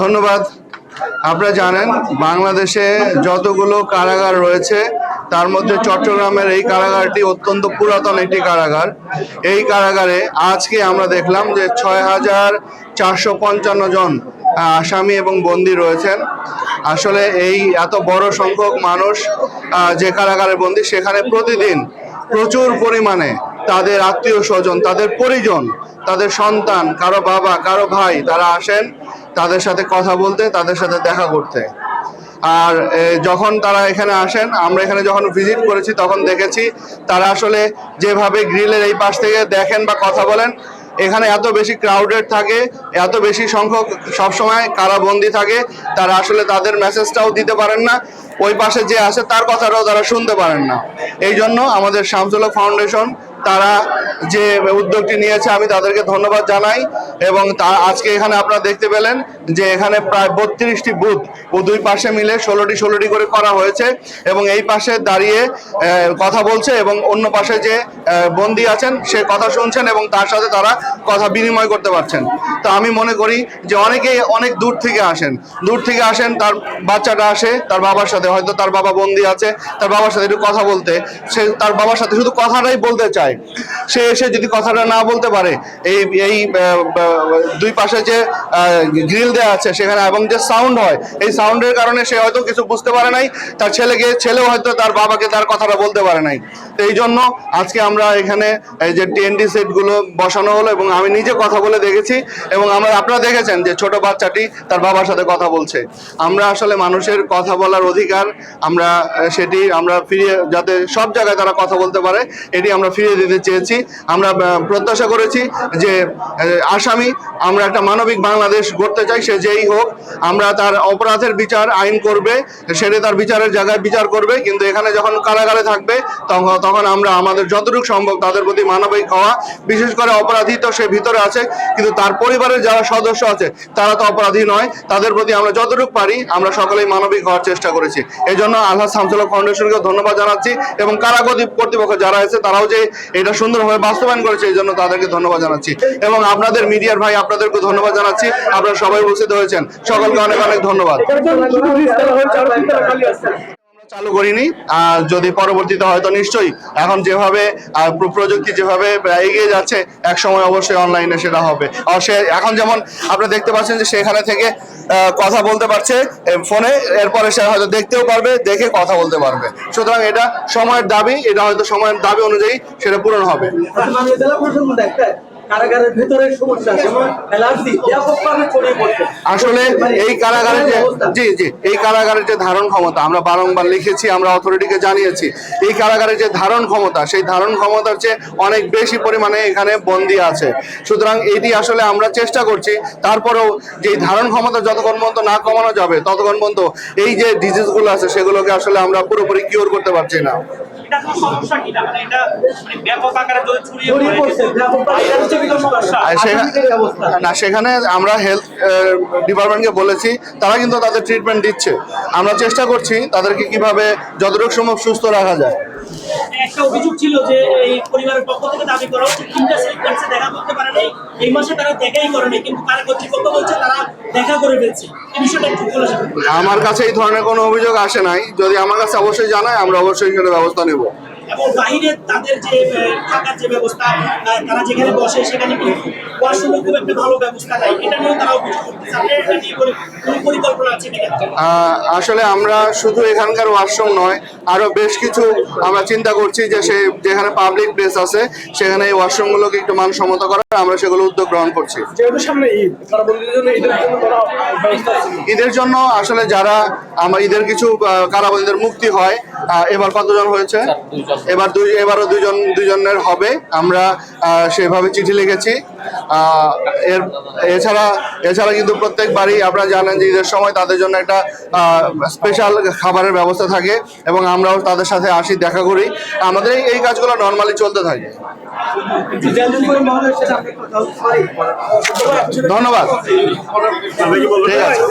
ধন্যবাদ। আপনারা জানেন বাংলাদেশে যতগুলো কারাগার রয়েছে তার মধ্যে চট্টগ্রামের এই কারাগারটি অত্যন্ত পুরাতন একটি কারাগার। এই কারাগারে আজকে আমরা দেখলাম যে ৬,৪৫৫ জন আসামি এবং বন্দী রয়েছেন। আসলে এই এত বড় সংখ্যক মানুষ যে কারাগারে বন্দী, সেখানে প্রতিদিন প্রচুর পরিমাণে তাদের আত্মীয় স্বজন, তাদের পরিজন, তাদের সন্তান, কারো বাবা, কারো ভাই, তারা আসেন তাদের সাথে কথা বলতে, তাদের সাথে দেখা করতে। আর যখন তারা এখানে আসেন, আমরা এখানে যখন ভিজিট করেছি তখন দেখেছি তারা আসলে যেভাবে গ্রিলের এই পাশ থেকে দেখেন বা কথা বলেন, এখানে এত বেশি ক্রাউডেড থাকে, এত বেশি সংখ্যক সবসময় কারাবন্দী থাকে, তারা আসলে তাদের মেসেজটাও দিতে পারেন না, ওই পাশে যে আসে তার কথাটাও তারা শুনতে পারেন না। এই জন্য আমাদের শামসুল হক ফাউন্ডেশন তারা যে উদ্যোগটি নিয়েছে, আমি তাদেরকে ধন্যবাদ জানাই। এবং আজকে এখানে আপনারা দেখতে পেলেন যে এখানে প্রায় 32টি বুথ ও দুই পাশে মিলে 16টি করে করা হয়েছে, এবং এই পাশে দাঁড়িয়ে কথা বলছে এবং অন্য পাশে যে বন্দী আছেন সে কথা শুনছেন এবং তার সাথে তারা কথা বিনিময় করতে পারছেন। তো আমি মনে করি যে অনেকেই অনেক দূর থেকে আসেন, তার বাচ্চাটা আসে তার বাবার সাথে, হয়তো তার বাবা বন্দী আছে, তার বাবার সাথে একটু কথা বলতে, সে তার বাবার সাথে শুধু কথাটাই বলতে চায়। সে এসে যদি কথাটা না বলতে পারে, এই দুই পাশে যে গ্রিল দেওয়া আছে সেখানে এবং যে সাউন্ড হয়, এই সাউন্ডের কারণে সে হয়তো কিছু বুঝতে পারে নাই, তার ছেলেও হয়তো তার বাবাকে তার কথাটা বলতে পারে নাই। তো এই জন্য আজকে আমরা এখানে এই যে TNT সেটগুলো বসানো হলো এবং আমি নিজে কথা বলে দেখেছি, এবং আপনারা দেখেছেন যে ছোট বাচ্চাটি তার বাবার সাথে কথা বলছে। আমরা আসলে মানুষের কথা বলার অধিকার আমরা ফিরিয়ে, যাতে সব জায়গায় তারা কথা বলতে পারে, এটি আমরা ফিরিয়ে দিতে চেয়েছি। আমরা প্রত্যাশা করেছি যে আসামি, আমরা একটা মানবিক বাংলাদেশ গড়তে চাই, সে যেই হোক, আমরা তার অপরাধের বিচার আইন করবে, সেটা তার বিচারের জায়গায় বিচার করবে, কিন্তু এখানে যখন কারাগারে থাকবে তখন আমরা আমাদের যতটুকু সম্ভব তাদের প্রতি মানবিক হওয়া, বিশেষ করে অপরাধী তো সে ভিতরে আছে, কিন্তু তার পরিবারের যারা সদস্য আছে তারা তো অপরাধী নয়, তাদের প্রতি আমরা যতটুকু পারি আমরা সকলেই মানবিক হওয়ার চেষ্টা করেছি। এই জন্য আলহাজ শামসুল হক ফাউন্ডেশনকে ধন্যবাদ জানাচ্ছি, এবং কারাগার কর্তৃপক্ষ যারা আছে তারাও যে এটা সুন্দরভাবে বাস্তবায়ন করেছে এই জন্য তাদেরকে ধন্যবাদ জানাচ্ছি। এবং আপনাদের মিডিয়ার ভাই, আপনাদেরকে ধন্যবাদ জানাচ্ছি, আপনারা সবাই উপস্থিত হয়েছেন, সকলকে অনেক অনেক ধন্যবাদ। চালু করিনি, যদি পরবর্তীতে হয়তো নিশ্চয়ই, এখন যেভাবে প্রযুক্তি যেভাবে এগিয়ে যাচ্ছে, এক সময় অবশ্যই অনলাইনে সেটা হবে। আর সে এখন যেমন আপনারা দেখতে পাচ্ছেন যে সেখানে থেকে কথা বলতে পারছে ফোনে, এরপরে সে হয়তো দেখতেও পারবে, দেখে কথা বলতে পারবে। সুতরাং এটা সময়ের দাবি, এটা হয়তো সময়ের দাবি অনুযায়ী সেটা পূরণ হবে। কারাগারের ভিতরে সমস্যা, যেমন অ্যালার্জি ব্যাপকভাবে ছড়িয়ে পড়ছে। আসলে এই কারাগারের এই কারাগারের যে ধারণ ক্ষমতা, আমরা বারংবার লিখেছি, আমরা অথরিটিকে জানিয়েছি, এই কারাগারের যে ধারণ ক্ষমতা, সেই ধারণ ক্ষমতার চেয়ে অনেক বেশি পরিমাণে এখানে বন্দী আছে। সুতরাং এটি আসলে আমরা চেষ্টা করছি, তারপরেও যে ধারণ ক্ষমতা যতক্ষণ পর্যন্ত না কমানো যাবে ততক্ষণ পর্যন্ত এই যে ডিজিজগুলো আছে সেগুলোকে আসলে আমরা পুরোপুরি কিওর করতে পারছি না। সেখানে আমরা হেলথ ডিপার্টমেন্টকে বলেছি, তারা কিন্তু তাদের ট্রিটমেন্ট দিচ্ছে। আমরা চেষ্টা করছি তাদেরকে কিভাবে যতটুকু সম্ভব সুস্থ রাখা যায়। একটা অভিযোগ ছিল যে এই পরিবারের পক্ষ থেকে দাবি করা হচ্ছে 3টা সেক্টরসে দেখা করতে পারে নাই, এই মাসে তারা দেখাই করে নাই, কিন্তু কারা কর্তৃপক্ষ বলছে তারা দেখা করে ফেলছে। এই বিষয়টা একটু বলে। আমার কাছে এই ধরনের কোনো অভিযোগ আসে নাই, যদি আমার কাছে অবশ্যই জানায় আমরা অবশ্যই সেটা ব্যবস্থা নেব। এবং বাইরে তাদের যে থাকার যে ব্যবস্থা, তারা যেখানে বসে সেখানে কিন্তু ওয়াশরুমের খুব একটা ভালো ব্যবস্থা নাই, এটা নিয়ে তারা অভিযোগ করতেছে। এটা নিয়ে কোনো পরিকল্পনা আছে কিনা? আসলে আমরা শুধু এখানকার ওয়াশরুম নয়, আরো বেশ কিছু আমরা চিন্তা করছি যে যেখানে পাবলিক প্লেস আছে সেখানে এই ওয়াশরুমগুলোকে একটু মানসম্মত করার আমরা সেগুলো উদ্যোগ গ্রহণ করছি। ঈদের জন্য আসলে যারা ঈদের কিছু কারাবন্দীদের মুক্তি হয়, এবার কতজন হয়েছে? এবারও দুজনের হবে। আমরা সেভাবে চিঠি লিখেছি। এছাড়া কিন্তু প্রত্যেকবারই আপনারা জানেন যে ঈদের সময় তাদের জন্য একটা স্পেশাল খাবারের ব্যবস্থা থাকে, এবং আমরাও তাদের সাথে আসি, দেখা করি। আমাদের এই কাজগুলো নর্মালি চলতে থাকে। ধন্যবাদ। ঠিক আছে।